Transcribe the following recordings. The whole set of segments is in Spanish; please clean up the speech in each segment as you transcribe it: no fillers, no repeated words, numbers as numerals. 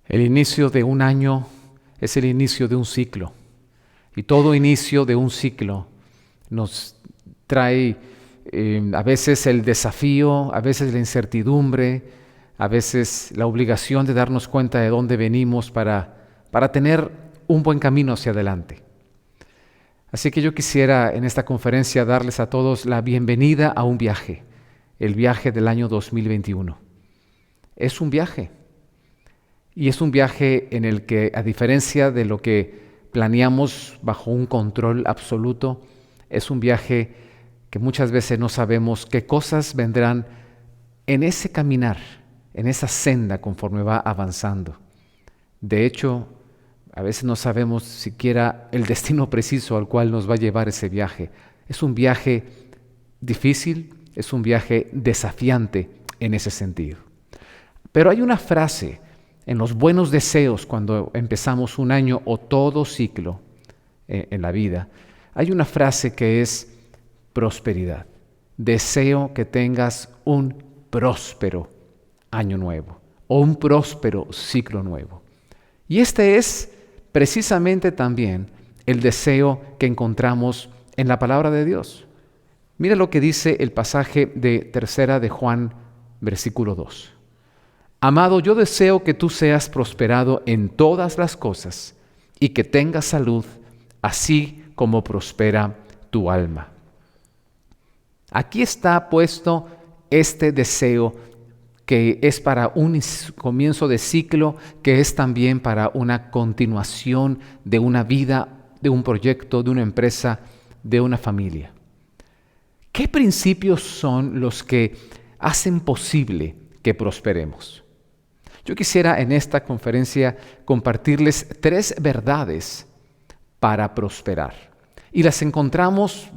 El inicio de un año es el inicio de un ciclo. Y todo inicio de un ciclo nos trae a veces el desafío, a veces la incertidumbre, a veces la obligación de darnos cuenta de dónde venimos para tener un buen camino hacia adelante. Así que yo quisiera en esta conferencia darles a todos la bienvenida a un viaje, el viaje del año 2021. Es un viaje. Y es un viaje en el que, a diferencia de lo que planeamos bajo un control absoluto, es un viaje que muchas veces no sabemos qué cosas vendrán en ese caminar, en esa senda conforme va avanzando. De hecho, a veces no sabemos siquiera el destino preciso al cual nos va a llevar ese viaje. Es un viaje difícil, es un viaje desafiante en ese sentido. Pero hay una frase en los buenos deseos cuando empezamos un año o todo ciclo en la vida. Hay una frase que es prosperidad. Deseo que tengas un próspero año nuevo o un próspero ciclo nuevo. Y este es precisamente también el deseo que encontramos en la palabra de Dios. Mira lo que dice el pasaje de 3 de Juan, versículo 2. Amado, yo deseo que tú seas prosperado en todas las cosas y que tengas salud, así como prospera tu alma. Aquí está puesto este deseo que es para un comienzo de ciclo, que es también para una continuación de una vida, de un proyecto, de una empresa, de una familia. ¿Qué principios son los que hacen posible que prosperemos? Yo quisiera en esta conferencia compartirles 3 verdades para prosperar. Y las encontramos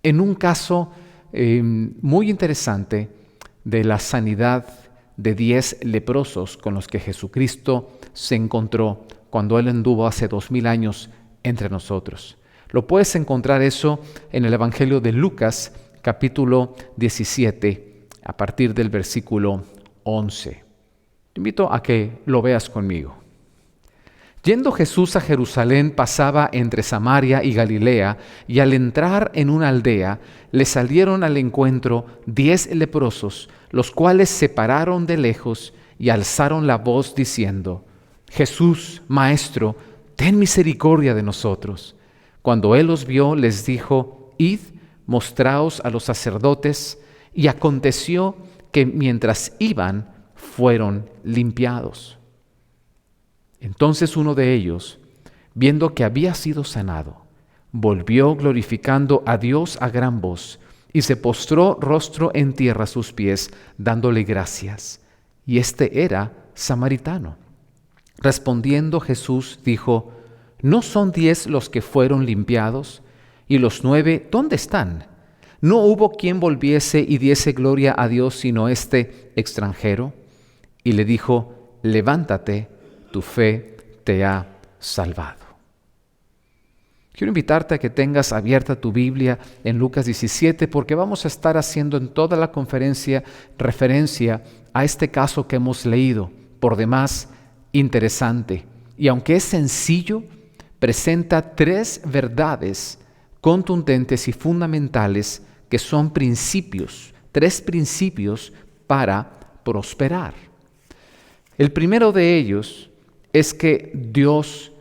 en un caso muy interesante de la sanidad de 10 leprosos con los que Jesucristo se encontró cuando Él anduvo hace 2000 años entre nosotros. Lo puedes encontrar eso en el Evangelio de Lucas, capítulo 17, a partir del versículo 11. Te invito a que lo veas conmigo. Yendo Jesús a Jerusalén, pasaba entre Samaria y Galilea, y al entrar en una aldea, le salieron al encuentro 10 leprosos, los cuales se pararon de lejos y alzaron la voz diciendo: Jesús, Maestro, ten misericordia de nosotros. Cuando él los vio, les dijo: Id, mostraos a los sacerdotes. Y aconteció que mientras iban, fueron limpiados. Entonces uno de ellos, viendo que había sido sanado, volvió glorificando a Dios a gran voz y se postró rostro en tierra a sus pies, dándole gracias. Y este era samaritano. Respondiendo Jesús dijo: ¿No son 10 los que fueron limpiados? ¿Y los 9 dónde están? ¿No hubo quien volviese y diese gloria a Dios sino este extranjero? Y le dijo: levántate, tu fe te ha salvado. Quiero invitarte a que tengas abierta tu Biblia en Lucas 17, porque vamos a estar haciendo en toda la conferencia referencia a este caso que hemos leído, por demás interesante. Y aunque es sencillo, presenta 3 verdades contundentes y fundamentales que son principios, 3 principios para prosperar. El primero de ellos es que Dios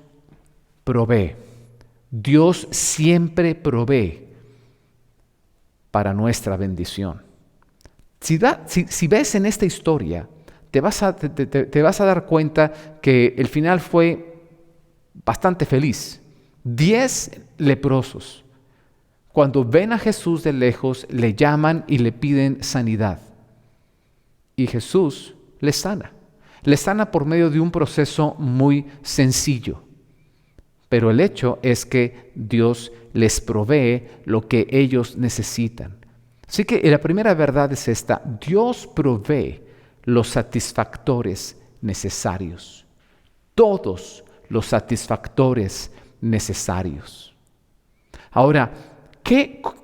provee. Dios siempre provee para nuestra bendición. Si ves en esta historia, te vas a dar cuenta que el final fue bastante feliz. 10 leprosos, cuando ven a Jesús de lejos, le llaman y le piden sanidad. Y Jesús les sana. Les sana por medio de un proceso muy sencillo. Pero el hecho es que Dios les provee lo que ellos necesitan. Así que la primera verdad es esta: Dios provee los satisfactores necesarios. Todos los satisfactores necesarios. Ahora,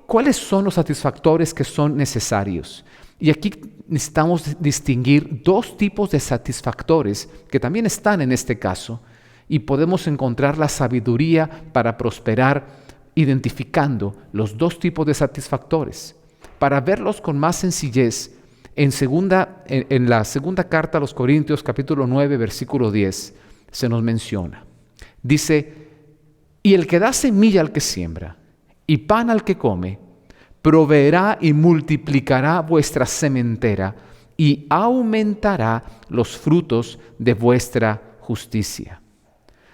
¿cuáles son los satisfactores que son necesarios? Y aquí necesitamos distinguir dos tipos de satisfactores que también están en este caso, y podemos encontrar la sabiduría para prosperar identificando los dos tipos de satisfactores. Para verlos con más sencillez, en la segunda carta a los Corintios, capítulo 9, versículo 10, se nos menciona. Dice, y el que da semilla al que siembra y pan al que come, proveerá y multiplicará vuestra sementera y aumentará los frutos de vuestra justicia.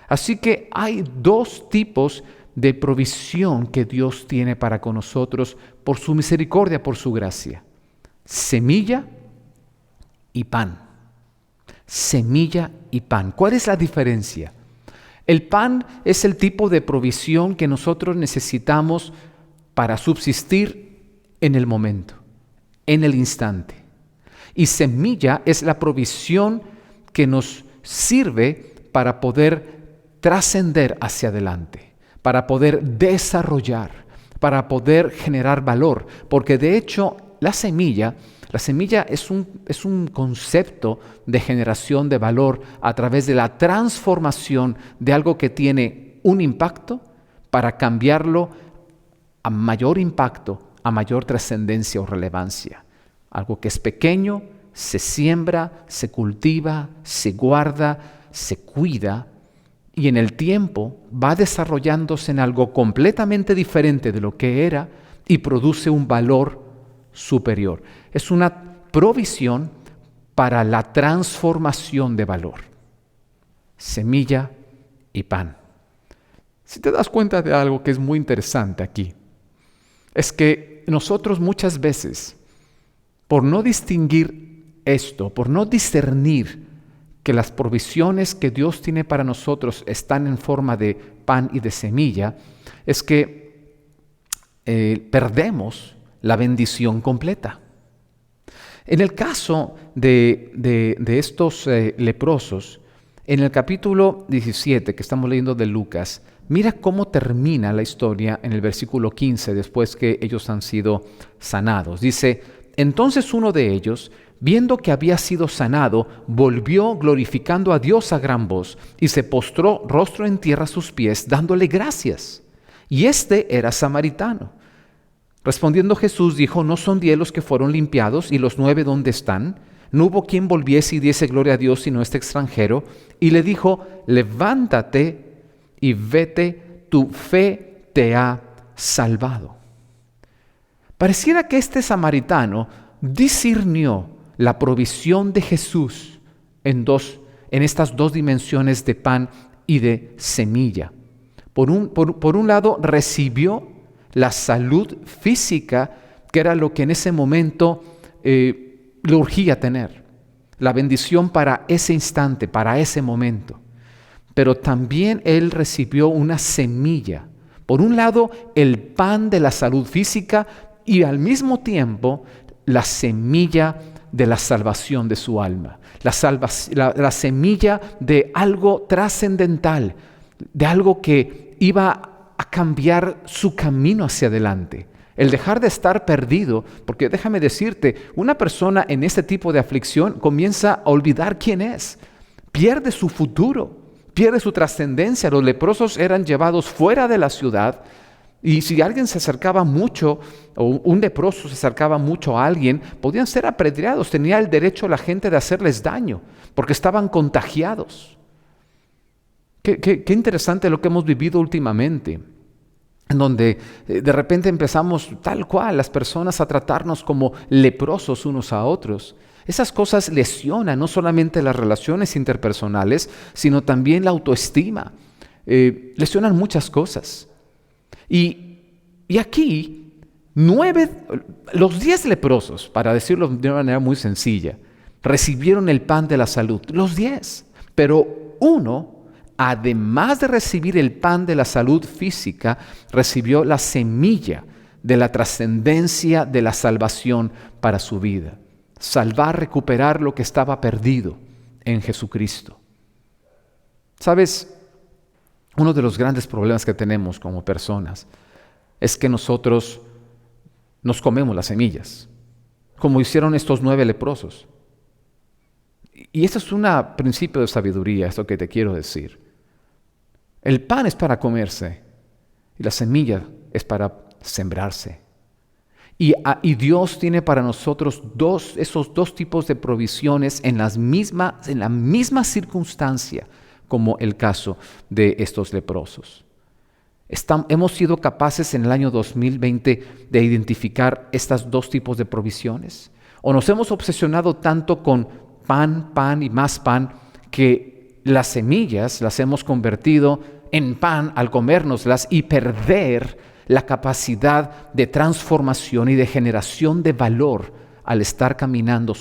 Así que hay dos tipos de provisión que Dios tiene para con nosotros por su misericordia, por su gracia. Semilla y pan. Semilla y pan. ¿Cuál es la diferencia? El pan es el tipo de provisión que nosotros necesitamos para subsistir en el momento, en el instante. Y semilla es la provisión que nos sirve para poder trascender hacia adelante, para poder desarrollar, para poder generar valor. Porque de hecho la semilla es un concepto de generación de valor a través de la transformación de algo que tiene un impacto para cambiarlo a mayor impacto, a mayor trascendencia o relevancia. Algo que es pequeño, se siembra, se cultiva, se guarda, se cuida y en el tiempo va desarrollándose en algo completamente diferente de lo que era y produce un valor superior. Es una provisión para la transformación de valor. Semilla y pan. Si te das cuenta de algo que es muy interesante aquí, es que nosotros muchas veces, por no distinguir esto, por no discernir que las provisiones que Dios tiene para nosotros están en forma de pan y de semilla, es que perdemos la bendición completa. En el caso de estos leprosos, en el capítulo 17 que estamos leyendo de Lucas, mira cómo termina la historia en el versículo 15 después que ellos han sido sanados. Dice, entonces uno de ellos, viendo que había sido sanado, volvió glorificando a Dios a gran voz y se postró rostro en tierra a sus pies, dándole gracias. Y este era samaritano. Respondiendo Jesús dijo, ¿no son 10 los que fueron limpiados y los 9 dónde están? No hubo quien volviese y diese gloria a Dios sino este extranjero. Y le dijo, levántate y vete, tu fe te ha salvado. Pareciera que este samaritano discernió la provisión de Jesús en estas dos dimensiones de pan y de semilla. Por un lado, recibió la salud física, que era lo que en ese momento le urgía tener, la bendición para ese instante, para ese momento. Pero también él recibió una semilla. Por un lado, el pan de la salud física y al mismo tiempo la semilla de la salvación de su alma, la semilla de algo trascendental, de algo que iba a cambiar su camino hacia adelante. El dejar de estar perdido, porque déjame decirte, una persona en este tipo de aflicción comienza a olvidar quién es, pierde su futuro, pierde su trascendencia. Los leprosos eran llevados fuera de la ciudad. Y si alguien se acercaba mucho, o un leproso se acercaba mucho a alguien, podían ser apedreados. Tenía el derecho la gente de hacerles daño, porque estaban contagiados. Qué interesante lo que hemos vivido últimamente, en donde de repente empezamos tal cual las personas a tratarnos como leprosos unos a otros. Esas cosas lesionan no solamente las relaciones interpersonales, sino también la autoestima. Lesionan muchas cosas. Y aquí, los 10 leprosos, para decirlo de una manera muy sencilla, recibieron el pan de la salud, los 10. Pero uno, además de recibir el pan de la salud física, recibió la semilla de la trascendencia de la salvación para su vida. Salvar, recuperar lo que estaba perdido en Jesucristo. ¿Sabes? Uno de los grandes problemas que tenemos como personas es que nosotros nos comemos las semillas. como hicieron estos 9 leprosos. Y esto es un principio de sabiduría, esto que te quiero decir. El pan es para comerse y la semilla es para sembrarse. Y Dios tiene para nosotros esos dos tipos de provisiones en la misma circunstancia, como el caso de estos leprosos. Hemos sido capaces en el año 2020 de identificar estos dos tipos de provisiones. ¿O nos hemos obsesionado tanto con pan y más pan que las semillas las hemos convertido en pan al comérnoslas y perder la capacidad de transformación y de generación de valor al estar caminando,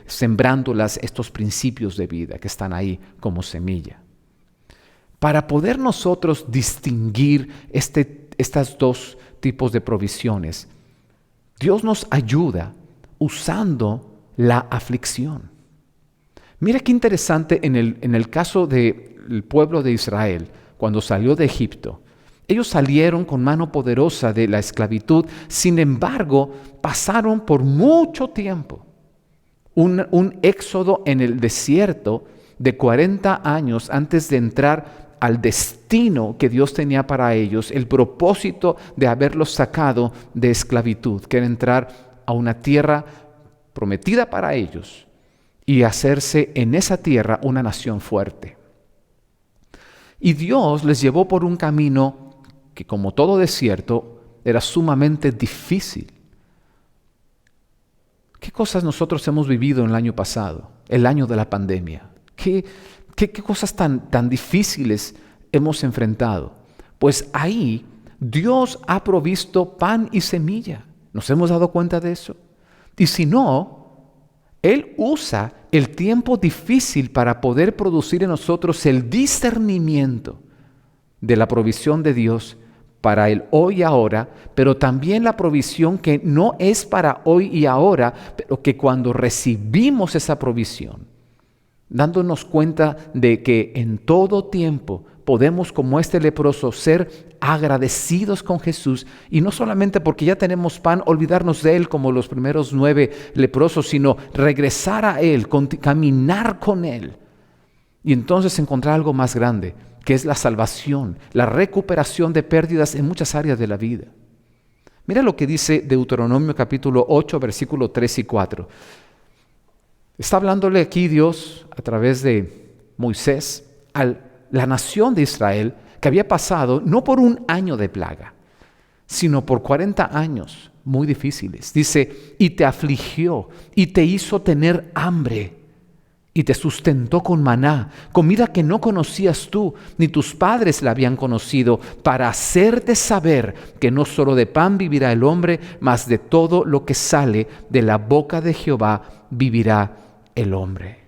sembrándolas estos principios de vida que están ahí como semilla? Para poder nosotros distinguir estos dos tipos de provisiones, Dios nos ayuda usando la aflicción. Mira qué interesante en el caso del pueblo de Israel, cuando salió de Egipto. Ellos salieron con mano poderosa de la esclavitud, sin embargo, pasaron por mucho tiempo. Un éxodo en el desierto de 40 años antes de entrar al destino que Dios tenía para ellos, el propósito de haberlos sacado de esclavitud, que era entrar a una tierra prometida para ellos y hacerse en esa tierra una nación fuerte. Y Dios les llevó por un camino que, como todo desierto, era sumamente difícil. ¿Qué cosas nosotros hemos vivido en el año pasado, el año de la pandemia? ¿Qué cosas tan difíciles hemos enfrentado? Pues ahí Dios ha provisto pan y semilla. ¿Nos hemos dado cuenta de eso? Y si no, Él usa el tiempo difícil para poder producir en nosotros el discernimiento de la provisión de Dios para el hoy y ahora, pero también la provisión que no es para hoy y ahora, pero que cuando recibimos esa provisión, dándonos cuenta de que en todo tiempo podemos, como este leproso, ser agradecidos con Jesús, y no solamente porque ya tenemos pan, olvidarnos de Él como los primeros 9 leprosos, sino regresar a Él, caminar con Él, y entonces encontrar algo más grande, que es la salvación, la recuperación de pérdidas en muchas áreas de la vida. Mira lo que dice Deuteronomio capítulo 8, versículo 3 y 4. Está hablándole aquí Dios a través de Moisés a la nación de Israel, que había pasado no por un año de plaga, sino por 40 años muy difíciles. Dice, y te afligió y te hizo tener hambre y te sustentó con maná, comida que no conocías tú, ni tus padres la habían conocido, para hacerte saber que no solo de pan vivirá el hombre, mas de todo lo que sale de la boca de Jehová vivirá el hombre.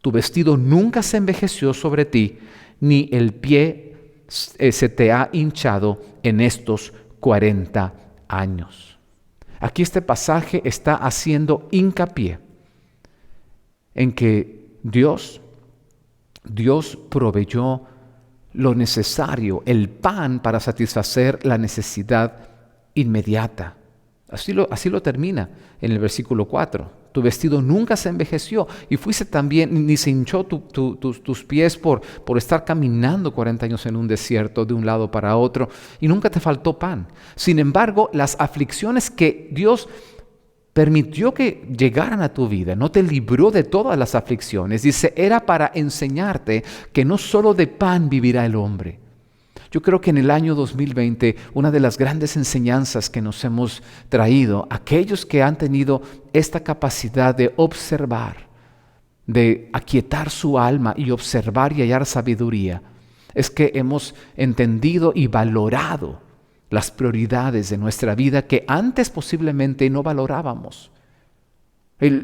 Tu vestido nunca se envejeció sobre ti, ni el pie se te ha hinchado en estos 40 años. Aquí este pasaje está haciendo hincapié en que Dios proveyó lo necesario, el pan para satisfacer la necesidad inmediata. Así lo termina en el versículo 4. Tu vestido nunca se envejeció y fuiste también, ni se hinchó tus pies por estar caminando 40 años en un desierto de un lado para otro, y nunca te faltó pan. Sin embargo, las aflicciones que Dios permitió que llegaran a tu vida, no te libró de todas las aflicciones. Dice, era para enseñarte que no solo de pan vivirá el hombre. Yo creo que en el año 2020, una de las grandes enseñanzas que nos hemos traído, aquellos que han tenido esta capacidad de observar, de aquietar su alma y observar y hallar sabiduría, es que hemos entendido y valorado las prioridades de nuestra vida que antes posiblemente no valorábamos.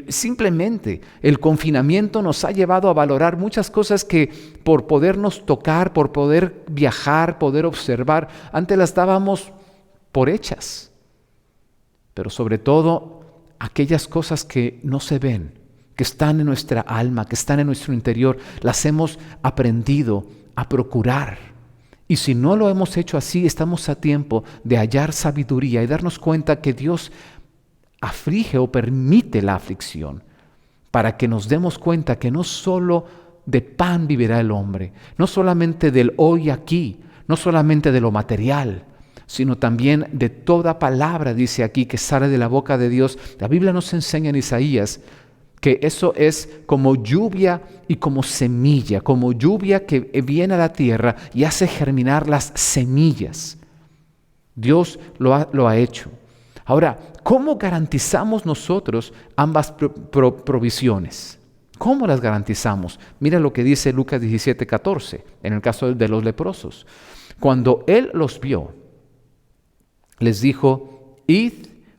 Simplemente el confinamiento nos ha llevado a valorar muchas cosas que por podernos tocar, por poder viajar, poder observar, antes las dábamos por hechas. Pero sobre todo aquellas cosas que no se ven, que están en nuestra alma, que están en nuestro interior, las hemos aprendido a procurar. Y si no lo hemos hecho así, estamos a tiempo de hallar sabiduría y darnos cuenta que Dios aflige o permite la aflicción para que nos demos cuenta que no solo de pan vivirá el hombre, no solamente del hoy y aquí, no solamente de lo material, sino también de toda palabra, dice aquí, que sale de la boca de Dios. La Biblia nos enseña en Isaías que eso es como lluvia y como semilla, como lluvia que viene a la tierra y hace germinar las semillas. Dios lo ha hecho. Ahora, ¿cómo garantizamos nosotros ambas provisiones? ¿Cómo las garantizamos? Mira lo que dice Lucas 17:14, en el caso de los leprosos. Cuando Él los vio, les dijo: id,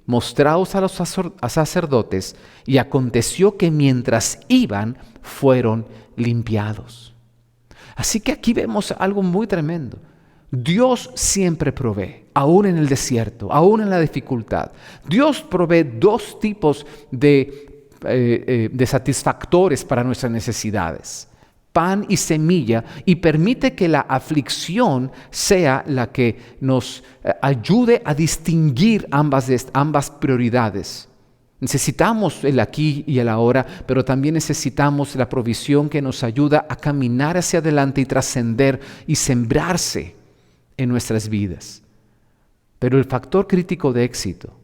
mostraos a los sacerdotes, y aconteció que mientras iban, fueron limpiados. Así que aquí vemos algo muy tremendo. Dios siempre provee, aún en el desierto, aún en la dificultad. Dios provee dos tipos de satisfactores para nuestras necesidades: pan y semilla, y permite que la aflicción sea la que nos ayude a distinguir ambas prioridades. Necesitamos el aquí y el ahora, pero también necesitamos la provisión que nos ayuda a caminar hacia adelante y trascender y sembrarse en nuestras vidas. Pero el factor crítico de éxito,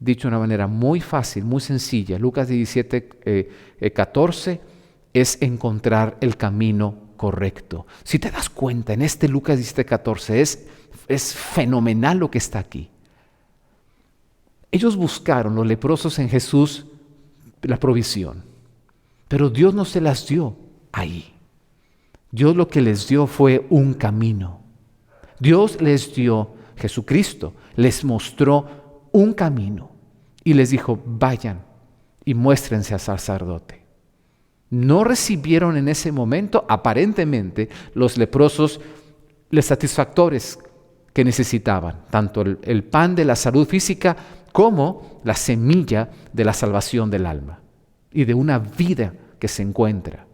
dicho de una manera muy fácil, muy sencilla, Lucas 17:14, es encontrar el camino correcto. Si te das cuenta, en este Lucas 17:14 es fenomenal lo que está aquí. Ellos buscaron, los leprosos, en Jesús la provisión, pero Dios no se las dio ahí. Dios lo que les dio fue un camino. Dios les dio, Jesucristo les mostró un camino y les dijo: vayan y muéstrense al sacerdote. No recibieron en ese momento, aparentemente, los leprosos los satisfactores que necesitaban, tanto el pan de la salud física como la semilla de la salvación del alma y de una vida que se encuentra.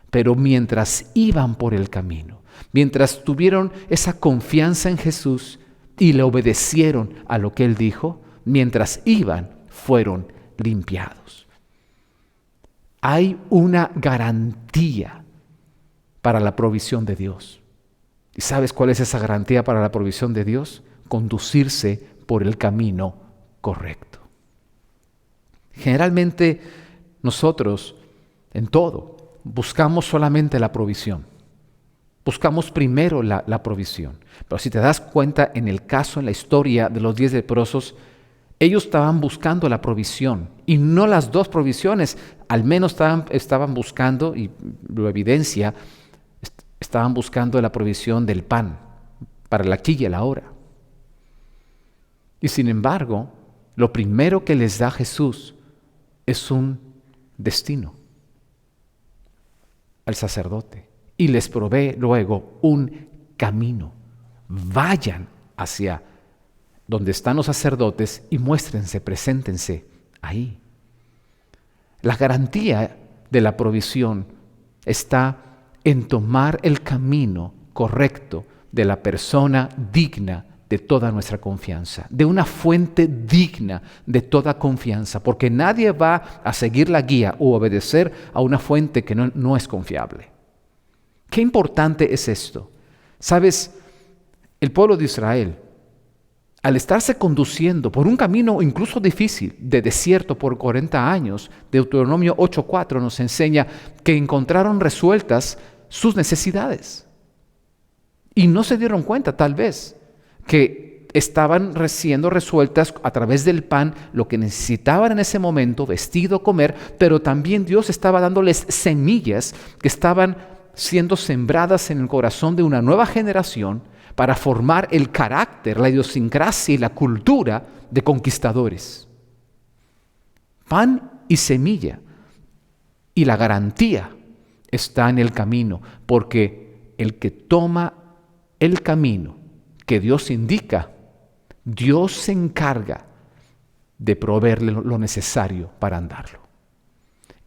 Pero mientras iban por el camino, mientras tuvieron esa confianza en Jesús y le obedecieron a lo que Él dijo, mientras iban, fueron limpiados. Hay una garantía para la provisión de Dios. ¿Y sabes cuál es esa garantía para la provisión de Dios? Conducirse por el camino correcto. Generalmente nosotros, en todo, buscamos solamente la provisión. Buscamos primero la provisión. Pero si te das cuenta, en el caso, en la historia de los 10 leprosos, ellos estaban buscando la provisión y no las dos provisiones. Al menos estaban buscando, y lo evidencia, estaban buscando la provisión del pan para el aquí y el ahora. Y sin embargo, lo primero que les da Jesús es un destino al sacerdote y les provee luego un camino. Vayan hacia donde están los sacerdotes y muéstrense, preséntense ahí. La garantía de la provisión está en tomar el camino correcto de la persona digna de toda nuestra confianza, de una fuente digna de toda confianza, porque nadie va a seguir la guía o obedecer a una fuente que no es confiable. Qué importante es esto. Sabes, el pueblo de Israel, al estarse conduciendo por un camino incluso difícil, de desierto por 40 años, Deuteronomio 8:4 nos enseña que encontraron resueltas sus necesidades. Y no se dieron cuenta, tal vez, que estaban siendo resueltas a través del pan lo que necesitaban en ese momento, vestido, comer, pero también Dios estaba dándoles semillas que estaban siendo sembradas en el corazón de una nueva generación para formar el carácter, la idiosincrasia y la cultura de conquistadores. Pan y semilla. Y la garantía está en el camino, porque el que toma el camino que Dios indica, Dios se encarga de proveerle lo necesario para andarlo.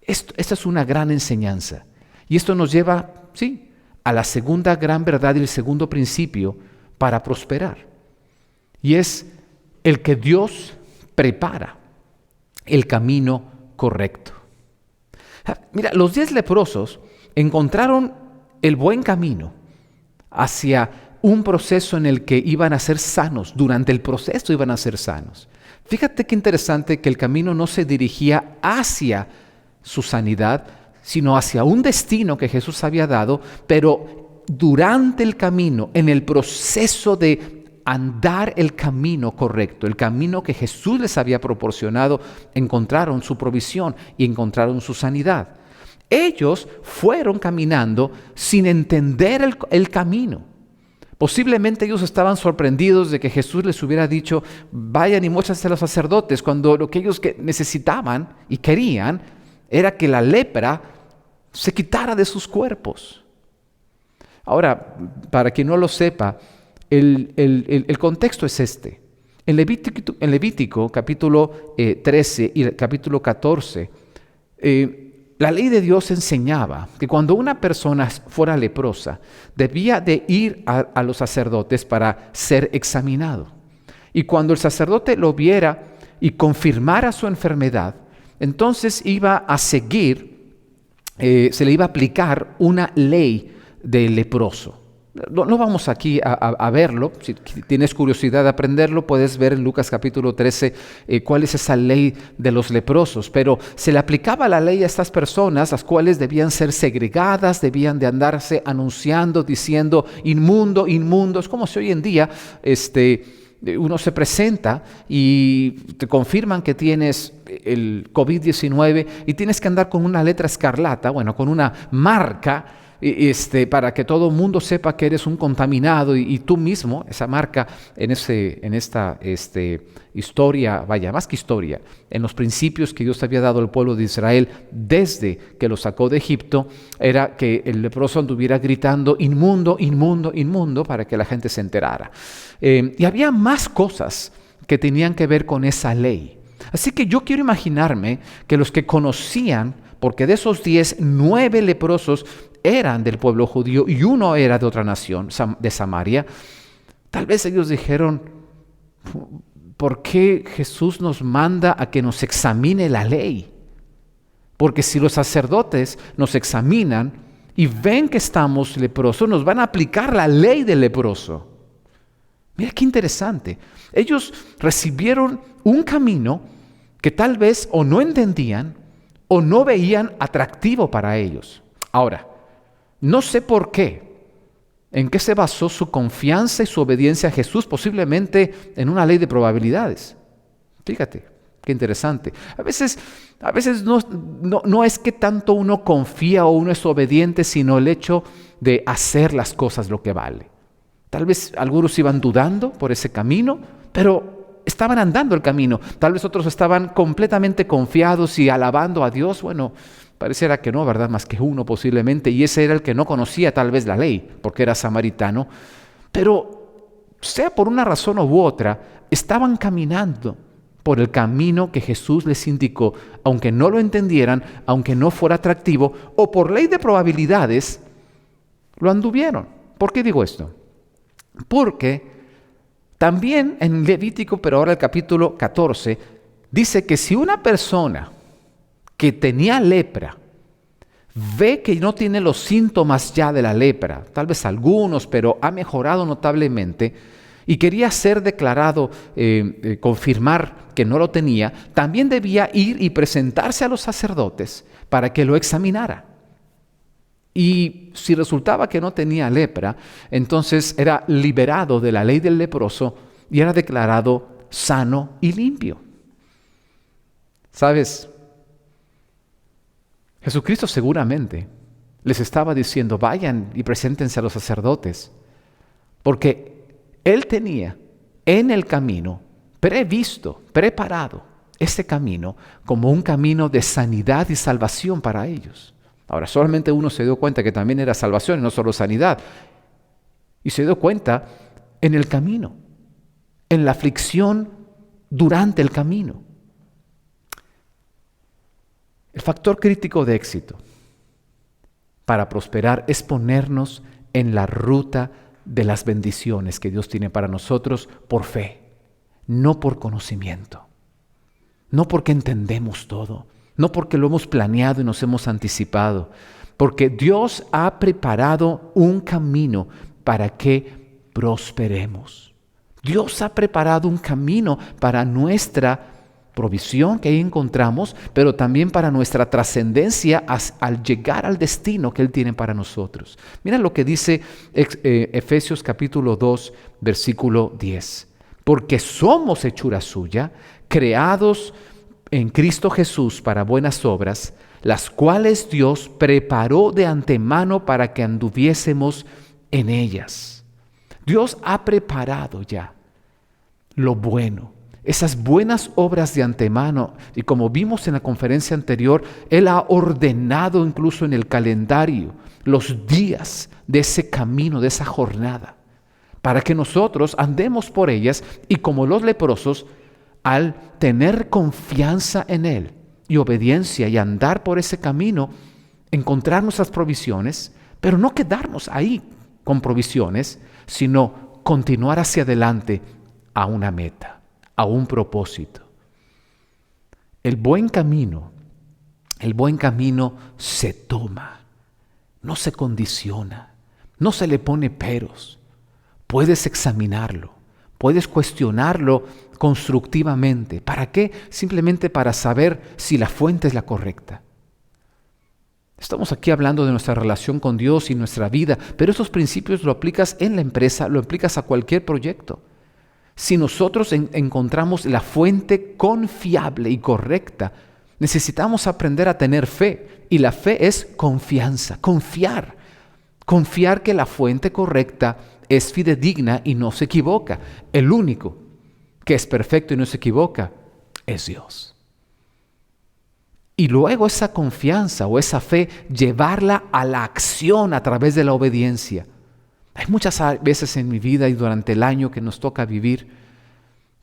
Esta es una gran enseñanza. Y esto nos lleva, sí, a la segunda gran verdad y el segundo principio para prosperar. Y es el que Dios prepara el camino correcto. Mira, los 10 leprosos encontraron el buen camino hacia un proceso en el que iban a ser sanos. Durante el proceso iban a ser sanos. Fíjate qué interesante que el camino no se dirigía hacia su sanidad, sino hacia un destino que Jesús había dado, pero durante el camino, en el proceso de andar el camino correcto, el camino que Jesús les había proporcionado, encontraron su provisión y encontraron su sanidad. Ellos fueron caminando sin entender el camino. Posiblemente ellos estaban sorprendidos de que Jesús les hubiera dicho, vayan y muéstrense a los sacerdotes, cuando lo que ellos necesitaban y querían era que la lepra se quitara de sus cuerpos. Ahora, para quien no lo sepa, el contexto es este. En Levítico capítulo 13 y capítulo 14, la ley de Dios enseñaba que cuando una persona fuera leprosa, debía de ir a los sacerdotes para ser examinado. Y cuando el sacerdote lo viera y confirmara su enfermedad, entonces iba a seguir, se le iba a aplicar una ley del leproso. No vamos aquí a verlo. Si tienes curiosidad de aprenderlo, puedes ver en Lucas capítulo 13 cuál es esa ley de los leprosos. Pero se le aplicaba la ley a estas personas, las cuales debían ser segregadas, debían de andarse anunciando, diciendo inmundo, inmundo. Es como si hoy en día uno se presenta y te confirman que tienes el COVID-19 y tienes que andar con una letra escarlata, con una marca, para que todo el mundo sepa que eres un contaminado y tú mismo, esa marca en esta historia, más que historia, en los principios que Dios había dado al pueblo de Israel desde que lo sacó de Egipto, era que el leproso anduviera gritando inmundo, inmundo, inmundo, para que la gente se enterara. Y había más cosas que tenían que ver con esa ley. Así que yo quiero imaginarme que los que conocían, porque de esos 10, 9 leprosos eran del pueblo judío y uno era de otra nación, de Samaria, tal vez ellos dijeron, ¿por qué Jesús nos manda a que nos examine la ley? Porque si los sacerdotes nos examinan y ven que estamos leprosos, nos van a aplicar la ley del leproso. Mira qué interesante. Ellos recibieron un camino que tal vez o no entendían o no veían atractivo para ellos. Ahora, no sé por qué, en qué se basó su confianza y su obediencia a Jesús, posiblemente en una ley de probabilidades. Fíjate, qué interesante. A veces no es que tanto uno confía o uno es obediente, sino el hecho de hacer las cosas lo que vale. Tal vez algunos iban dudando por ese camino, pero estaban andando el camino. Tal vez otros estaban completamente confiados y alabando a Dios. Pareciera que no, ¿verdad? Más que uno posiblemente, y ese era el que no conocía tal vez la ley, porque era samaritano. Pero, sea por una razón u otra, estaban caminando por el camino que Jesús les indicó, aunque no lo entendieran, aunque no fuera atractivo, o por ley de probabilidades, lo anduvieron. ¿Por qué digo esto? Porque también en Levítico, pero ahora el capítulo 14, dice que si una persona que tenía lepra ve que no tiene los síntomas ya de la lepra, tal vez algunos, pero ha mejorado notablemente, y quería ser declarado, confirmar que no lo tenía, también debía ir y presentarse a los sacerdotes para que lo examinara. Y si resultaba que no tenía lepra, entonces era liberado de la ley del leproso y era declarado sano y limpio. ¿Sabes? Jesucristo seguramente les estaba diciendo, vayan y preséntense a los sacerdotes, porque Él tenía en el camino previsto, preparado, ese camino como un camino de sanidad y salvación para ellos. Ahora, solamente uno se dio cuenta que también era salvación y no solo sanidad. Y se dio cuenta en el camino, en la aflicción durante el camino. El factor crítico de éxito para prosperar es ponernos en la ruta de las bendiciones que Dios tiene para nosotros por fe, no por conocimiento. no porque entendemos todo, no porque lo hemos planeado y nos hemos anticipado, porque Dios ha preparado un camino para que prosperemos. Dios ha preparado un camino para nuestra provisión que ahí encontramos, pero también para nuestra trascendencia al llegar al destino que Él tiene para nosotros. Mira lo que dice Efesios capítulo 2, versículo 10. Porque somos hechura suya, creados en Cristo Jesús para buenas obras, las cuales Dios preparó de antemano para que anduviésemos en ellas. Dios ha preparado ya lo bueno, esas buenas obras de antemano, y como vimos en la conferencia anterior, Él ha ordenado incluso en el calendario los días de ese camino, de esa jornada, para que nosotros andemos por ellas y como los leprosos, al tener confianza en Él y obediencia y andar por ese camino, encontrar nuestras provisiones, pero no quedarnos ahí con provisiones, sino continuar hacia adelante a una meta, a un propósito. El buen camino se toma, no se condiciona, no se le pone peros. Puedes examinarlo, puedes cuestionarlo constructivamente. ¿Para qué? Simplemente para saber si la fuente es la correcta. Estamos aquí hablando de nuestra relación con Dios y nuestra vida, pero esos principios lo aplicas en la empresa, lo aplicas a cualquier proyecto. Si nosotros encontramos la fuente confiable y correcta, necesitamos aprender a tener fe. Y la fe es confianza, confiar. Confiar que la fuente correcta es fidedigna y no se equivoca. El único que es perfecto y no se equivoca es Dios. Y luego esa confianza o esa fe, llevarla a la acción a través de la obediencia. Hay muchas veces en mi vida y durante el año que nos toca vivir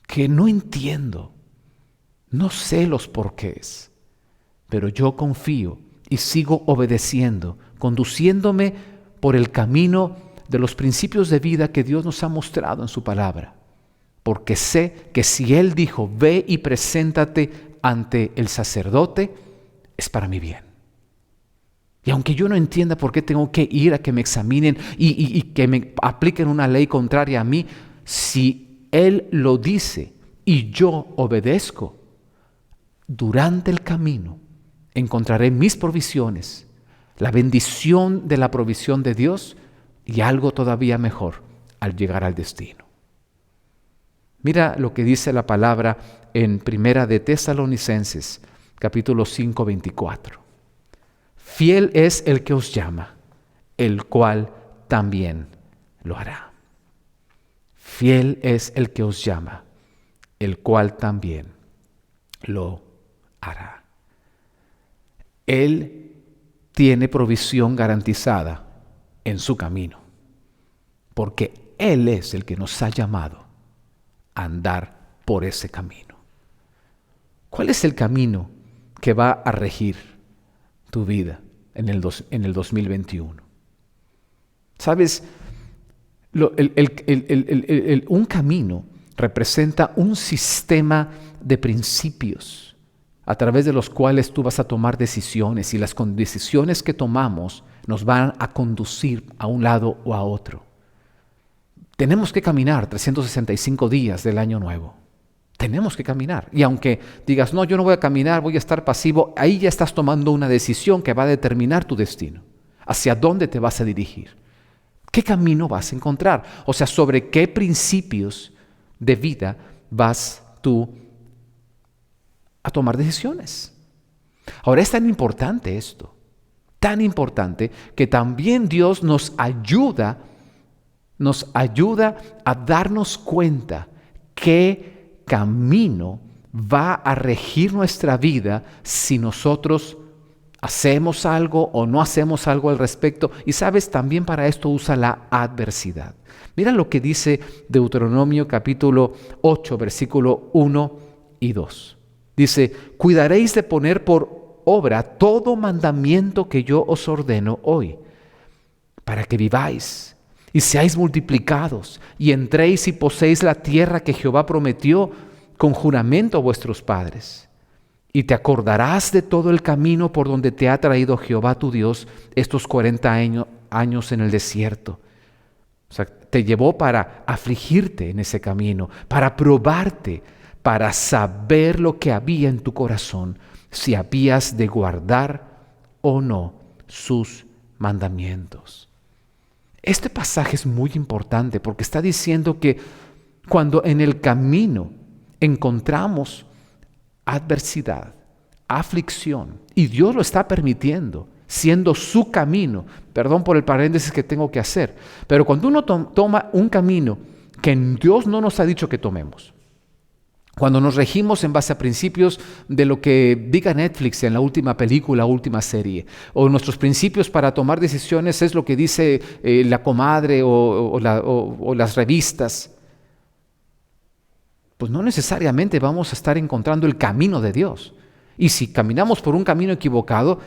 que no entiendo, no sé los porqués, pero yo confío y sigo obedeciendo, conduciéndome por el camino de los principios de vida que Dios nos ha mostrado en su palabra. Porque sé que si Él dijo, ve y preséntate ante el sacerdote, es para mi bien. Y aunque yo no entienda por qué tengo que ir a que me examinen y que me apliquen una ley contraria a mí, si Él lo dice y yo obedezco, durante el camino encontraré mis provisiones, la bendición de la provisión de Dios y algo todavía mejor al llegar al destino. Mira lo que dice la palabra en Primera de Tesalonicenses, capítulo 5, 24. Fiel es el que os llama, el cual también lo hará. Fiel es el que os llama, el cual también lo hará. Él tiene provisión garantizada en su camino, porque Él es el que nos ha llamado a andar por ese camino. ¿Cuál es el camino que va a regir tu vida en el 2021? ¿Sabes? Un camino representa un sistema de principios a través de los cuales tú vas a tomar decisiones y las decisiones que tomamos nos van a conducir a un lado o a otro. Tenemos que caminar 365 días del año nuevo. Tenemos que caminar. Y aunque digas, no, yo no voy a caminar, voy a estar pasivo, ahí ya estás tomando una decisión que va a determinar tu destino. ¿Hacia dónde te vas a dirigir? ¿Qué camino vas a encontrar? O sea, ¿sobre qué principios de vida vas tú a tomar decisiones? Ahora es tan importante esto, tan importante que también Dios nos ayuda a darnos cuenta qué camino va a regir nuestra vida si nosotros hacemos algo o no hacemos algo al respecto. Y sabes, también para esto usa la adversidad. Mira lo que dice Deuteronomio capítulo 8, versículo 1 y 2. Dice, cuidaréis de poner por obra todo mandamiento que yo os ordeno hoy, para que viváis y seáis multiplicados, y entréis y poseéis la tierra que Jehová prometió con juramento a vuestros padres. y te acordarás de todo el camino por donde te ha traído Jehová tu Dios estos 40 años en el desierto. O sea, te llevó para afligirte en ese camino, para probarte, para saber lo que había en tu corazón, si habías de guardar o no sus mandamientos. Este pasaje es muy importante porque está diciendo que cuando en el camino encontramos adversidad, aflicción, y Dios lo está permitiendo, siendo su camino, perdón por el paréntesis que tengo que hacer, pero cuando uno toma un camino que Dios no nos ha dicho que tomemos, cuando nos regimos en base a principios de lo que diga Netflix en la última película, última serie, o nuestros principios para tomar decisiones es lo que dice la comadre o las revistas, pues no necesariamente vamos a estar encontrando el camino de Dios. Y si caminamos por un camino equivocado,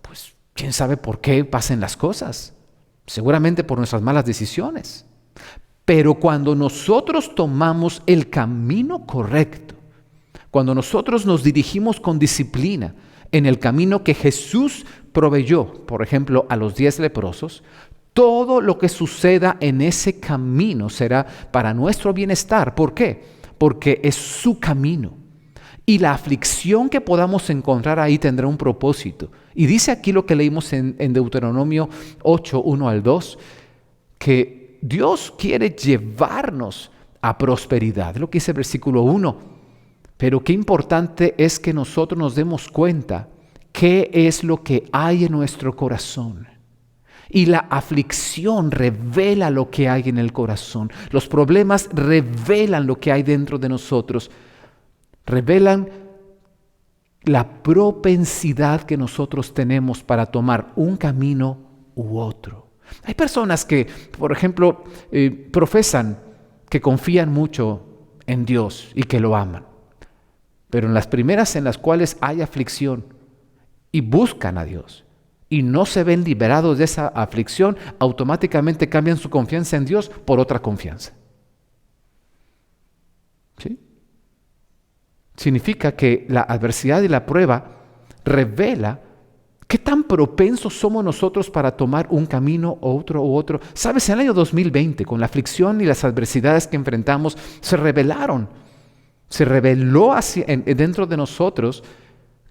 pues quién sabe por qué pasen las cosas. Seguramente por nuestras malas decisiones. Pero cuando nosotros tomamos el camino correcto, cuando nosotros nos dirigimos con disciplina en el camino que Jesús proveyó, por ejemplo, a los 10 leprosos, todo lo que suceda en ese camino será para nuestro bienestar. ¿Por qué? Porque es su camino. Y la aflicción que podamos encontrar ahí tendrá un propósito. Y dice aquí lo que leímos en Deuteronomio 8, 1 al 2, que Dios quiere llevarnos a prosperidad. Es lo que dice el versículo 1. Pero qué importante es que nosotros nos demos cuenta qué es lo que hay en nuestro corazón. Y la aflicción revela lo que hay en el corazón. Los problemas revelan lo que hay dentro de nosotros. Revelan la propensidad que nosotros tenemos para tomar un camino u otro. Hay personas que, por ejemplo, profesan que confían mucho en Dios y que lo aman. Pero en las primeras en las cuales hay aflicción y buscan a Dios y no se ven liberados de esa aflicción, automáticamente cambian su confianza en Dios por otra confianza. ¿Sí? Significa que la adversidad y la prueba revela qué tan propensos somos nosotros para tomar un camino u otro. Sabes, en el año 2020, con la aflicción y las adversidades que enfrentamos, se reveló dentro de nosotros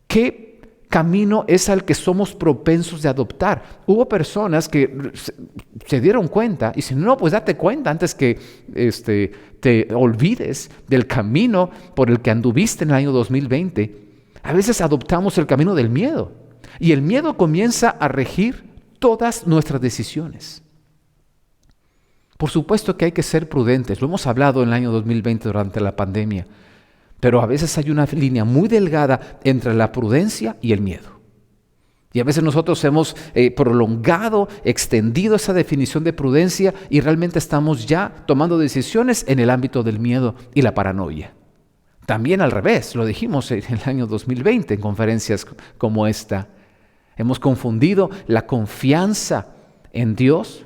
qué camino es al que somos propensos de adoptar. Hubo personas que se dieron cuenta y dicen, no, pues date cuenta antes que te olvides del camino por el que anduviste en el año 2020. A veces adoptamos el camino del miedo y el miedo comienza a regir todas nuestras decisiones. Por supuesto que hay que ser prudentes, lo hemos hablado en el año 2020 durante la pandemia. Pero a veces hay una línea muy delgada entre la prudencia y el miedo. Y a veces nosotros hemos prolongado, extendido esa definición de prudencia y realmente estamos ya tomando decisiones en el ámbito del miedo y la paranoia. También al revés, lo dijimos en el año 2020 en conferencias como esta. Hemos confundido la confianza en Dios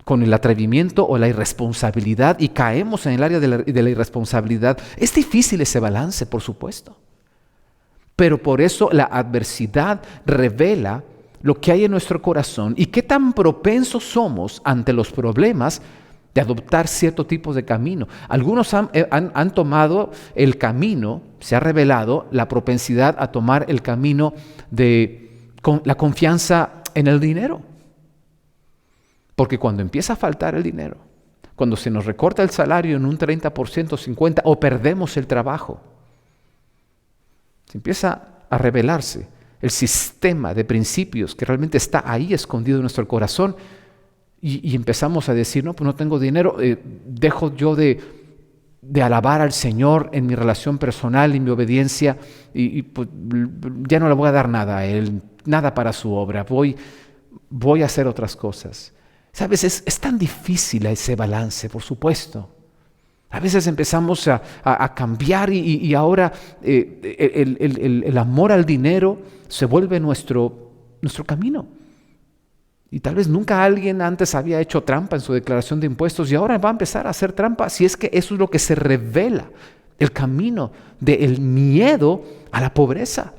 con el atrevimiento o la irresponsabilidad y caemos en el área de la irresponsabilidad. Es difícil ese balance, por supuesto. Pero por eso la adversidad revela lo que hay en nuestro corazón y qué tan propensos somos ante los problemas de adoptar cierto tipo de camino. Algunos han tomado el camino, se ha revelado la propensidad a tomar el camino de la confianza en el dinero. Porque cuando empieza a faltar el dinero, cuando se nos recorta el salario en un 30%, 50%, o perdemos el trabajo, se empieza a revelarse el sistema de principios que realmente está ahí escondido en nuestro corazón y empezamos a decir, no, pues no tengo dinero, dejo yo de alabar al Señor en mi relación personal y mi obediencia y pues ya no le voy a dar nada a Él, nada para su obra, voy a hacer otras cosas. ¿Sabes? Es tan difícil ese balance, por supuesto. A veces empezamos a cambiar y ahora el amor al dinero se vuelve nuestro camino. Y tal vez nunca alguien antes había hecho trampa en su declaración de impuestos y ahora va a empezar a hacer trampa si es que eso es lo que se revela el camino del miedo a la pobreza.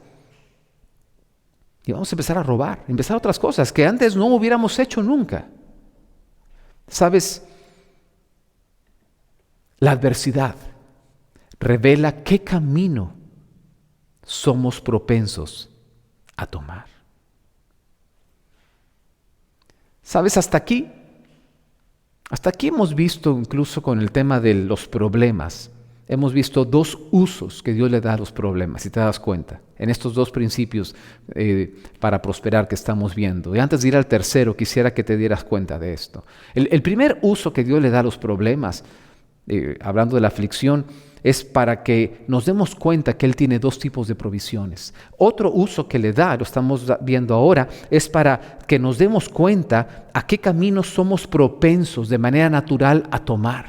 Y vamos a empezar a robar, empezar otras cosas que antes no hubiéramos hecho nunca. ¿Sabes? La adversidad revela qué camino somos propensos a tomar. ¿Sabes? Hasta aquí hemos visto, incluso con el tema de los problemas, hemos visto dos usos que Dios le da a los problemas, si te das cuenta, en estos dos principios para prosperar que estamos viendo. Y antes de ir al tercero, quisiera que te dieras cuenta de esto. El primer uso que Dios le da a los problemas, hablando de la aflicción, es para que nos demos cuenta que Él tiene dos tipos de provisiones. Otro uso que le da, lo estamos viendo ahora, es para que nos demos cuenta a qué caminos somos propensos de manera natural a tomar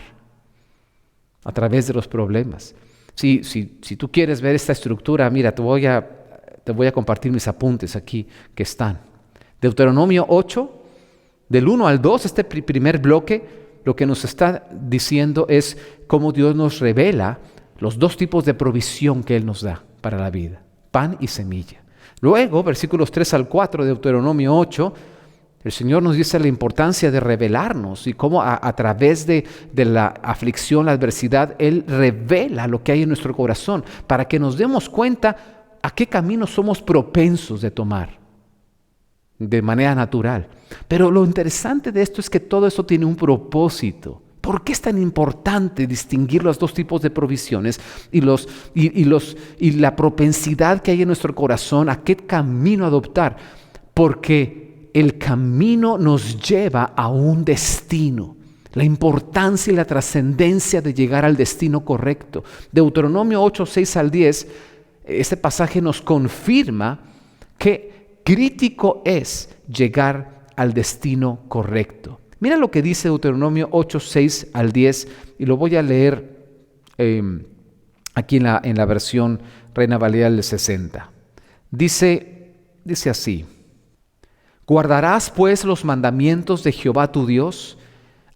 a través de los problemas. Si tú quieres ver esta estructura, mira, te voy a compartir mis apuntes aquí que están. Deuteronomio 8, del 1 al 2, este primer bloque, lo que nos está diciendo es cómo Dios nos revela los dos tipos de provisión que Él nos da para la vida, pan y semilla. Luego, versículos 3 al 4 de Deuteronomio 8, el Señor nos dice la importancia de revelarnos y cómo a través de la aflicción, la adversidad, Él revela lo que hay en nuestro corazón para que nos demos cuenta a qué camino somos propensos de tomar de manera natural. Pero lo interesante de esto es que todo eso tiene un propósito. ¿Por qué es tan importante distinguir los dos tipos de provisiones y la propensidad que hay en nuestro corazón a qué camino adoptar? Porque el camino nos lleva a un destino. La importancia y la trascendencia de llegar al destino correcto. Deuteronomio 8, 6 al 10, este pasaje nos confirma que crítico es llegar al destino correcto. Mira lo que dice Deuteronomio 8, 6 al 10, y lo voy a leer aquí en la versión Reina Valera del 60. Dice así: guardarás pues los mandamientos de Jehová tu Dios,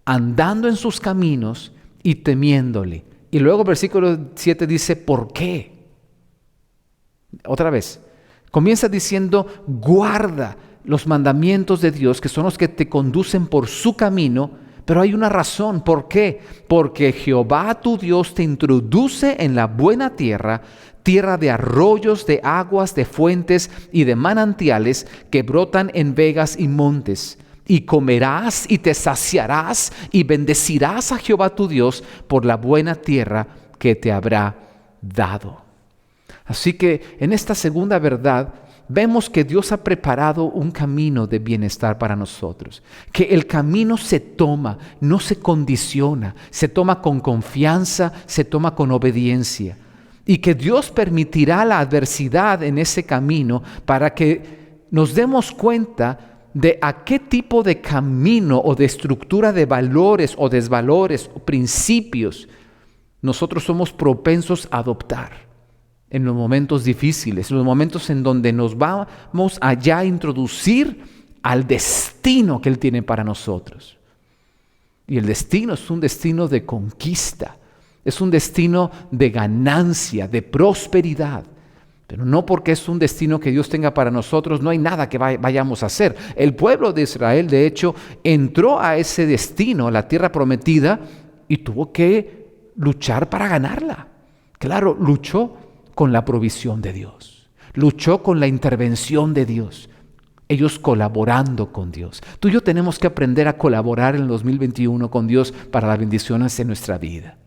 andando en sus caminos y temiéndole. Y luego versículo 7 dice, ¿por qué? Otra vez. Comienza diciendo, guarda los mandamientos de Dios, que son los que te conducen por su camino, pero hay una razón. ¿Por qué? Porque Jehová tu Dios te introduce en la buena tierra, tierra de arroyos, de aguas, de fuentes y de manantiales que brotan en vegas y montes. Y comerás y te saciarás y bendecirás a Jehová tu Dios por la buena tierra que te habrá dado. Así que en esta segunda verdad vemos que Dios ha preparado un camino de bienestar para nosotros, que el camino se toma, no se condiciona, se toma con confianza, se toma con obediencia, y que Dios permitirá la adversidad en ese camino para que nos demos cuenta de a qué tipo de camino o de estructura de valores o desvalores o principios nosotros somos propensos a adoptar en los momentos difíciles, en los momentos en donde nos vamos allá a introducir al destino que Él tiene para nosotros. Y el destino es un destino de conquista, es un destino de ganancia, de prosperidad. Pero no porque es un destino que Dios tenga para nosotros, no hay nada que vayamos a hacer. El pueblo de Israel, de hecho, entró a ese destino, la tierra prometida, y tuvo que luchar para ganarla. Claro, luchó con la provisión de Dios, luchó con la intervención de Dios, ellos colaborando con Dios. Tú y yo tenemos que aprender a colaborar en el 2021 con Dios para las bendiciones en nuestra vida.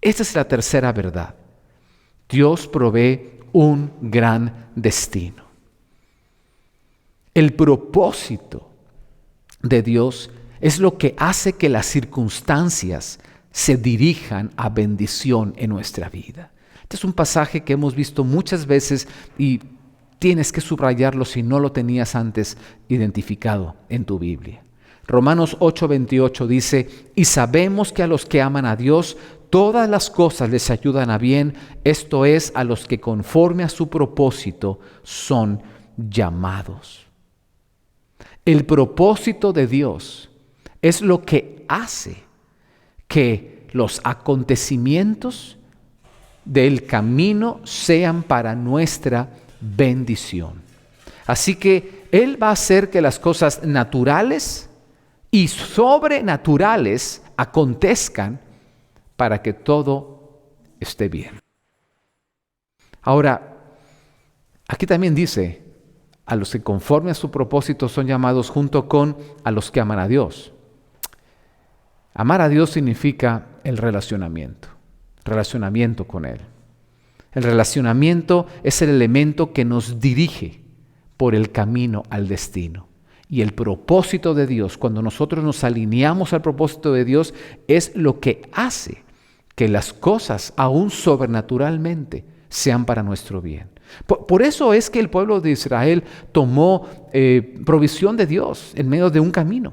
Esta es la tercera verdad. Dios provee un gran destino. El propósito de Dios es lo que hace que las circunstancias se dirijan a bendición en nuestra vida. Este es un pasaje que hemos visto muchas veces y tienes que subrayarlo si no lo tenías antes identificado en tu Biblia. Romanos 8:28 dice, y sabemos que a los que aman a Dios, todas las cosas les ayudan a bien, esto es, a los que conforme a su propósito son llamados. El propósito de Dios es lo que hace que los acontecimientos del camino sean para nuestra bendición. Así que Él va a hacer que las cosas naturales y sobrenaturales acontezcan para que todo esté bien. Ahora, aquí también dice, a los que conforme a su propósito son llamados junto con a los que aman a Dios. Amar a Dios significa el relacionamiento con Él. El relacionamiento es el elemento que nos dirige por el camino al destino. Y el propósito de Dios, cuando nosotros nos alineamos al propósito de Dios, es lo que hace que las cosas, aún sobrenaturalmente, sean para nuestro bien. Por eso es que el pueblo de Israel tomó provisión de Dios en medio de un camino.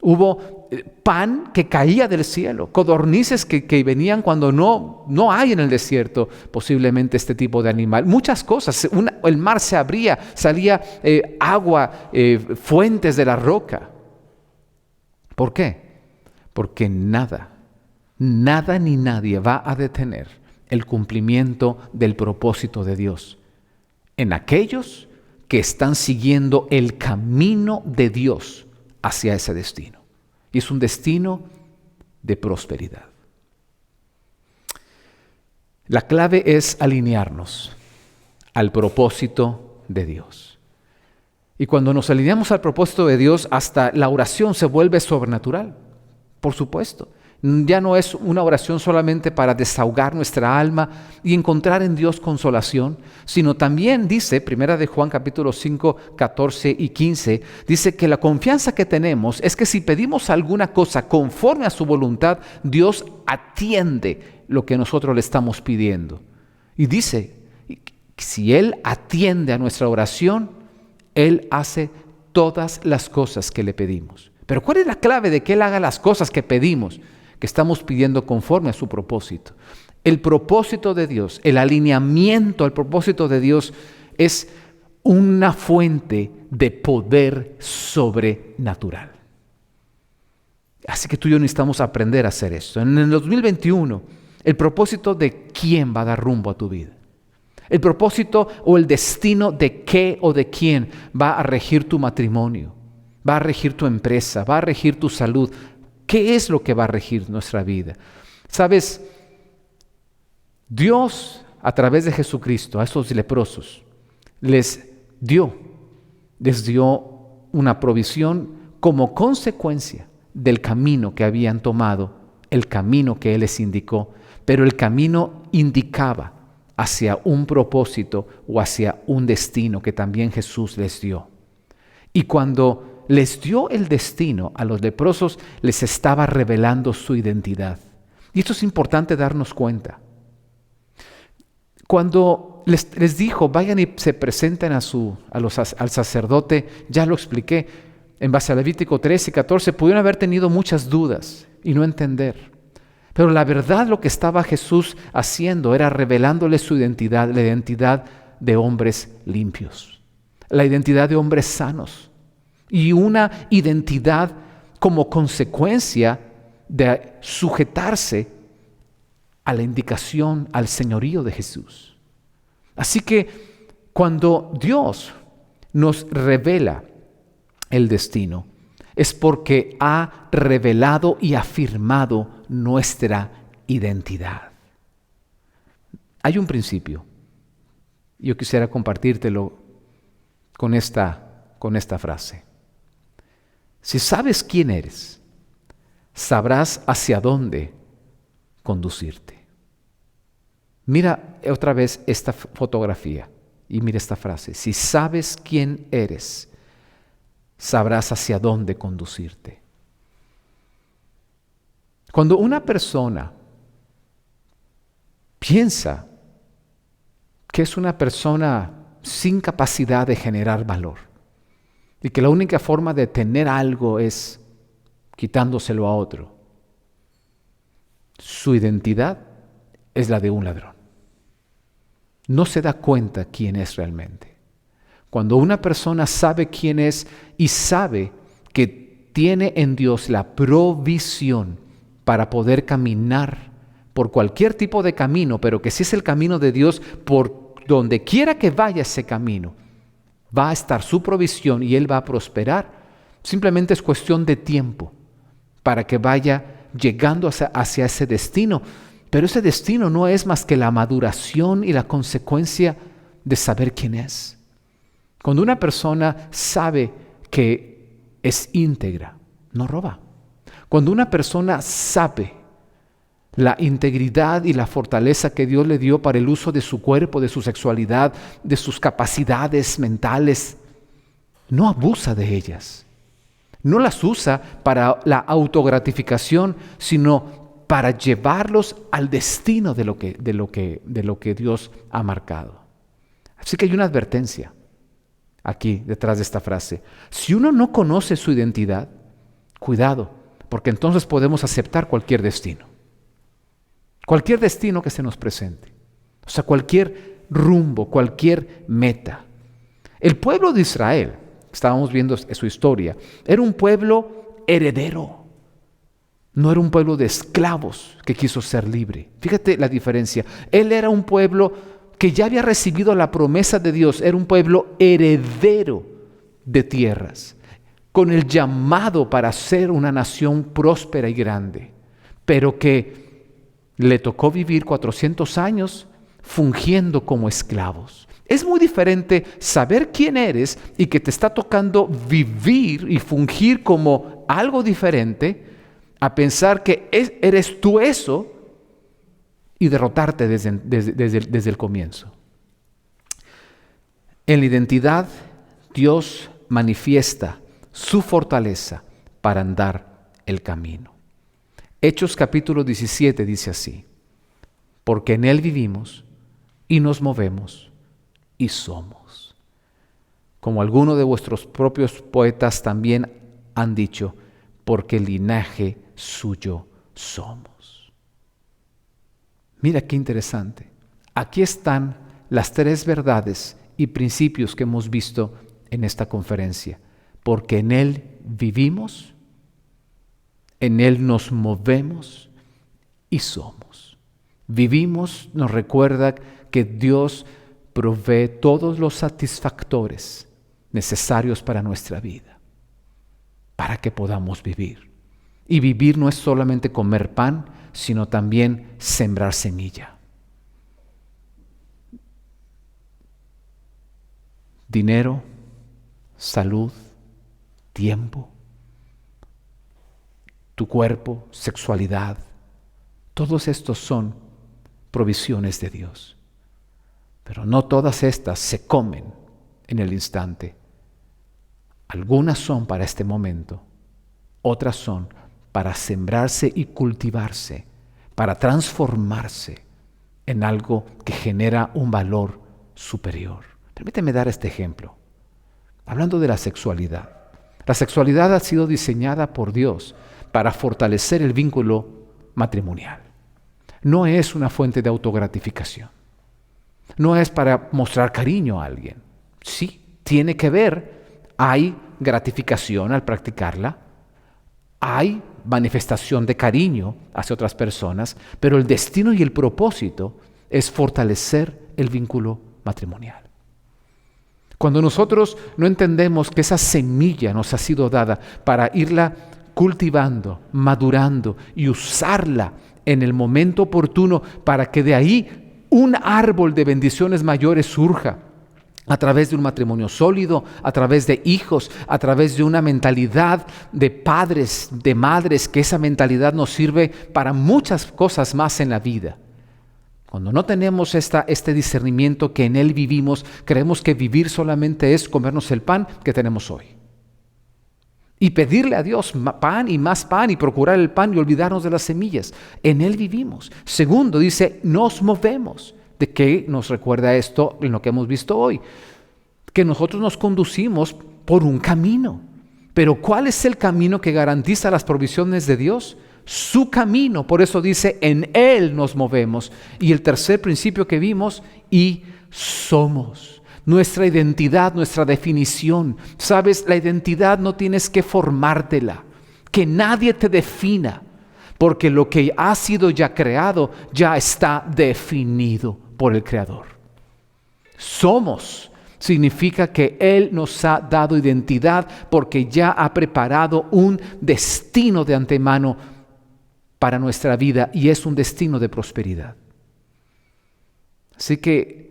Hubo pan que caía del cielo, codornices que venían cuando no hay en el desierto posiblemente este tipo de animal. Muchas cosas, el mar se abría, salía agua, fuentes de la roca. ¿Por qué? Porque nada ni nadie va a detener el cumplimiento del propósito de Dios en aquellos que están siguiendo el camino de Dios hacia ese destino. Y es un destino de prosperidad. La clave es alinearnos al propósito de Dios. Y cuando nos alineamos al propósito de Dios, hasta la oración se vuelve sobrenatural, por supuesto. Ya no es una oración solamente para desahogar nuestra alma y encontrar en Dios consolación, sino también dice, 1 de Juan capítulo 5, 14 y 15, dice que la confianza que tenemos es que si pedimos alguna cosa conforme a su voluntad, Dios atiende lo que nosotros le estamos pidiendo. Y dice, si Él atiende a nuestra oración, Él hace todas las cosas que le pedimos. Pero ¿cuál es la clave de que Él haga las cosas que pedimos? Que estamos pidiendo conforme a su propósito. El propósito de Dios, el alineamiento al propósito de Dios es una fuente de poder sobrenatural. Así que tú y yo necesitamos aprender a hacer eso. En el 2021, el propósito de quién va a dar rumbo a tu vida. El propósito o el destino de qué o de quién va a regir tu matrimonio, va a regir tu empresa, va a regir tu salud. ¿Qué es lo que va a regir nuestra vida? ¿Sabes? Dios, a través de Jesucristo, a esos leprosos, les dio una provisión como consecuencia del camino que habían tomado, el camino que Él les indicó, pero el camino indicaba hacia un propósito o hacia un destino que también Jesús les dio. Y cuando les dio el destino a los leprosos, les estaba revelando su identidad. Y esto es importante darnos cuenta. Cuando les dijo, vayan y se presenten al sacerdote, ya lo expliqué, en base a Levítico 13 y 14, pudieron haber tenido muchas dudas y no entender. Pero la verdad, lo que estaba Jesús haciendo era revelándoles su identidad, la identidad de hombres limpios, la identidad de hombres sanos. Y una identidad como consecuencia de sujetarse a la indicación, al señorío de Jesús. Así que cuando Dios nos revela el destino, es porque ha revelado y afirmado nuestra identidad. Hay un principio. Yo quisiera compartírtelo con esta frase. Si sabes quién eres, sabrás hacia dónde conducirte. Mira otra vez esta fotografía y mira esta frase. Si sabes quién eres, sabrás hacia dónde conducirte. Cuando una persona piensa que es una persona sin capacidad de generar valor, y que la única forma de tener algo es quitándoselo a otro, su identidad es la de un ladrón. No se da cuenta quién es realmente. Cuando una persona sabe quién es y sabe que tiene en Dios la provisión para poder caminar por cualquier tipo de camino, pero que si es el camino de Dios, por donde quiera que vaya ese camino, va a estar su provisión y Él va a prosperar. Simplemente es cuestión de tiempo para que vaya llegando hacia ese destino. Pero ese destino no es más que la maduración y la consecuencia de saber quién es. Cuando una persona sabe que es íntegra, no roba. Cuando una persona sabe la integridad y la fortaleza que Dios le dio para el uso de su cuerpo, de su sexualidad, de sus capacidades mentales, no abusa de ellas. No las usa para la autogratificación, sino para llevarlos al destino de lo que Dios ha marcado. Así que hay una advertencia aquí detrás de esta frase. Si uno no conoce su identidad, cuidado, porque entonces podemos aceptar cualquier destino. Cualquier destino que se nos presente. O sea, cualquier rumbo, cualquier meta. El pueblo de Israel, estábamos viendo su historia, era un pueblo heredero. No era un pueblo de esclavos que quiso ser libre. Fíjate la diferencia. Él era un pueblo que ya había recibido la promesa de Dios. Era un pueblo heredero de tierras, con el llamado para ser una nación próspera y grande, pero que le tocó vivir 400 años fungiendo como esclavos. Es muy diferente saber quién eres y que te está tocando vivir y fungir como algo diferente a pensar que eres tú eso y derrotarte desde el comienzo. En la identidad, Dios manifiesta su fortaleza para andar el camino. Hechos capítulo 17 dice así: porque en Él vivimos y nos movemos y somos. Como algunos de vuestros propios poetas también han dicho, porque linaje suyo somos. Mira qué interesante. Aquí están las tres verdades y principios que hemos visto en esta conferencia. Porque en Él vivimos, en Él nos movemos y somos. Vivimos nos recuerda que Dios provee todos los satisfactores necesarios para nuestra vida, para que podamos vivir. Y vivir no es solamente comer pan, sino también sembrar semilla. Dinero, salud, tiempo, tu cuerpo, sexualidad, todos estos son provisiones de Dios. Pero no todas estas se comen en el instante. Algunas son para este momento, otras son para sembrarse y cultivarse, para transformarse en algo que genera un valor superior. Permíteme dar este ejemplo. Hablando de la sexualidad. La sexualidad ha sido diseñada por Dios para fortalecer el vínculo matrimonial. No es una fuente de autogratificación. No es para mostrar cariño a alguien. Sí, tiene que ver, hay gratificación al practicarla, hay manifestación de cariño hacia otras personas, pero el destino y el propósito es fortalecer el vínculo matrimonial. Cuando nosotros no entendemos que esa semilla nos ha sido dada para irla cultivando, madurando y usarla en el momento oportuno para que de ahí un árbol de bendiciones mayores surja a través de un matrimonio sólido, a través de hijos, a través de una mentalidad de padres, de madres, que esa mentalidad nos sirve para muchas cosas más en la vida. Cuando no tenemos este discernimiento que en Él vivimos, creemos que vivir solamente es comernos el pan que tenemos hoy. Y pedirle a Dios pan y procurar el pan y olvidarnos de las semillas. En Él vivimos. Segundo, dice, nos movemos. ¿De qué nos recuerda esto en lo que hemos visto hoy? Que nosotros nos conducimos por un camino. Pero ¿cuál es el camino que garantiza las provisiones de Dios? Su camino. Por eso dice, en Él nos movemos. Y el tercer principio que vimos, y somos. Nuestra identidad, nuestra definición. ¿Sabes? La identidad no tienes que formártela. Que nadie te defina. porque lo que ha sido ya creado ya está definido por el Creador. Somos significa que Él nos ha dado identidad porque ya ha preparado un destino de antemano para nuestra vida y es un destino de prosperidad. Así que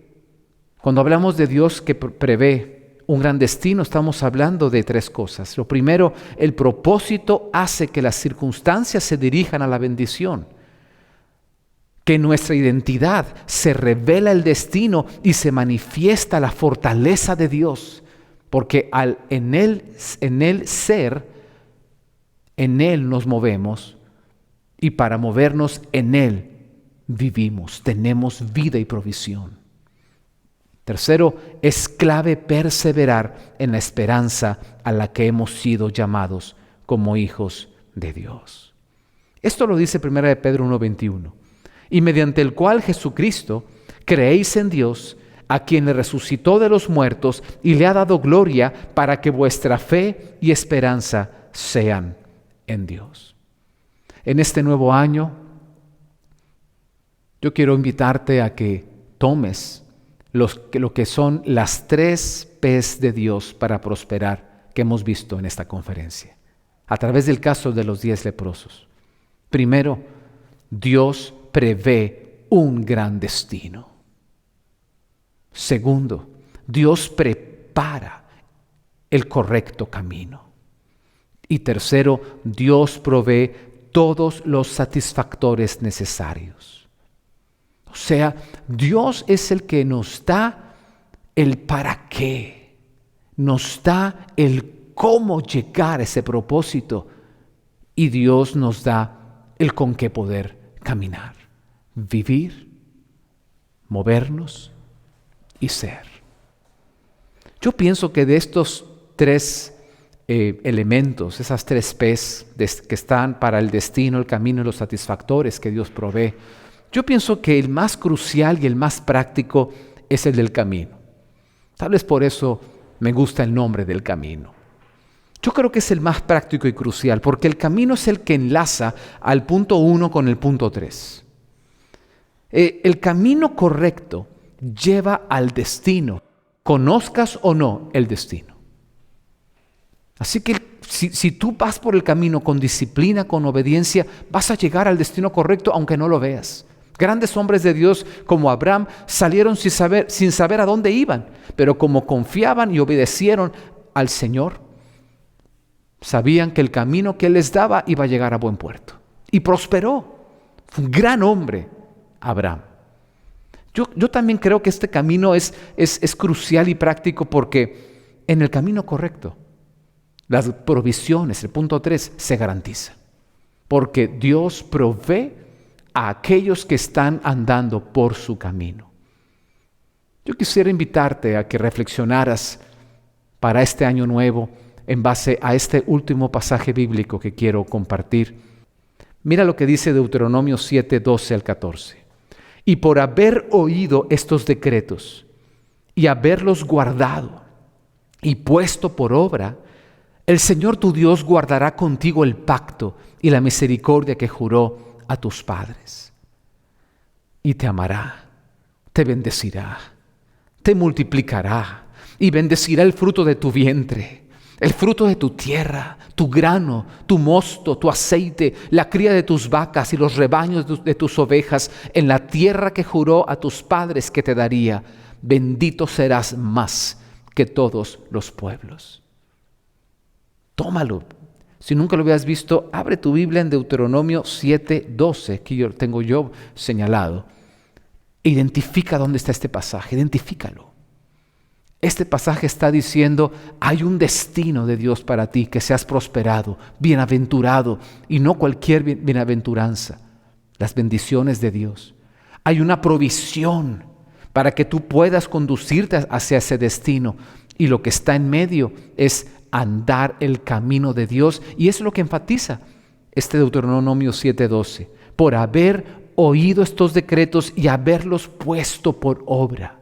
cuando hablamos de Dios que prevé un gran destino, estamos hablando de tres cosas. Lo primero, el propósito hace que las circunstancias se dirijan a la bendición. Que en nuestra identidad se revela el destino y se manifiesta la fortaleza de Dios, porque en Él ser, en Él nos movemos y para movernos en Él vivimos, tenemos vida y provisión. Tercero, es clave perseverar en la esperanza a la que hemos sido llamados como hijos de Dios. Esto lo dice 1 Pedro 1:21. Y mediante el cual Jesucristo creéis en Dios, a quien le resucitó de los muertos y le ha dado gloria para que vuestra fe y esperanza sean en Dios. En este nuevo año, yo quiero invitarte a que tomes lo que son las 3 P's de Dios para prosperar que hemos visto en esta conferencia, a través del caso de los 10 leprosos. Primero, Dios prevé un gran destino. Segundo, Dios prepara el correcto camino. Y tercero, Dios provee todos los satisfactores necesarios. O sea, Dios es el que nos da el para qué, nos da el cómo llegar a ese propósito y Dios nos da el con qué poder caminar. Vivir, movernos y ser. Yo pienso que de estos 3 elementos, esas 3 P's que están para el destino, el camino y los satisfactores que Dios provee, yo pienso que el más crucial y el más práctico es el del camino. Tal vez por eso me gusta el nombre del camino. Yo creo que es el más práctico y crucial porque el camino es el que enlaza al punto 1 con el punto 3. El camino correcto lleva al destino, conozcas o no el destino. Así que si tú vas por el camino con disciplina, con obediencia, vas a llegar al destino correcto aunque no lo veas. Grandes hombres de Dios como Abraham salieron sin saber a dónde iban, pero como confiaban y obedecieron al Señor, sabían que el camino que Él les daba iba a llegar a buen puerto. Y prosperó. Fue un gran hombre, Abraham. Yo también creo que este camino es crucial y práctico porque en el camino correcto, las provisiones, el punto 3, se garantiza. Porque Dios provee a aquellos que están andando por su camino. Yo quisiera invitarte a que reflexionaras para este año nuevo en base a este último pasaje bíblico que quiero compartir. Mira lo que dice Deuteronomio 7, 12 al 14. Y por haber oído estos decretos y haberlos guardado y puesto por obra, el Señor tu Dios guardará contigo el pacto y la misericordia que juró a tus padres. Y te amará, te bendecirá, te multiplicará y bendecirá el fruto de tu vientre, el fruto de tu tierra, tu grano, tu mosto, tu aceite, la cría de tus vacas y los rebaños de tus ovejas en la tierra que juró a tus padres que te daría. Bendito serás más que todos los pueblos. Tómalo. Si nunca lo habías visto, abre tu Biblia en Deuteronomio 7:12, que tengo yo señalado. Identifica dónde está este pasaje, identifícalo. Este pasaje está diciendo, hay un destino de Dios para ti, que seas prosperado, bienaventurado, y no cualquier bienaventuranza, las bendiciones de Dios. Hay una provisión para que tú puedas conducirte hacia ese destino, y lo que está en medio es andar el camino de Dios, y es lo que enfatiza este Deuteronomio 7:12, por haber oído estos decretos y haberlos puesto por obra.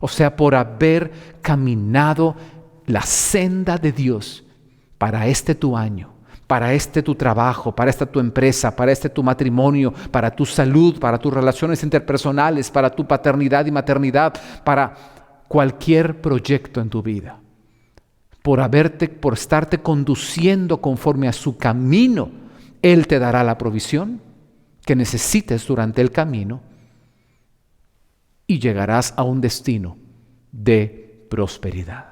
O sea, por haber caminado la senda de Dios para este tu año, para este tu trabajo, para esta tu empresa, para este tu matrimonio, para tu salud, para tus relaciones interpersonales, para tu paternidad y maternidad, para cualquier proyecto en tu vida. Por estarte conduciendo conforme a su camino, Él te dará la provisión que necesites durante el camino y llegarás a un destino de prosperidad.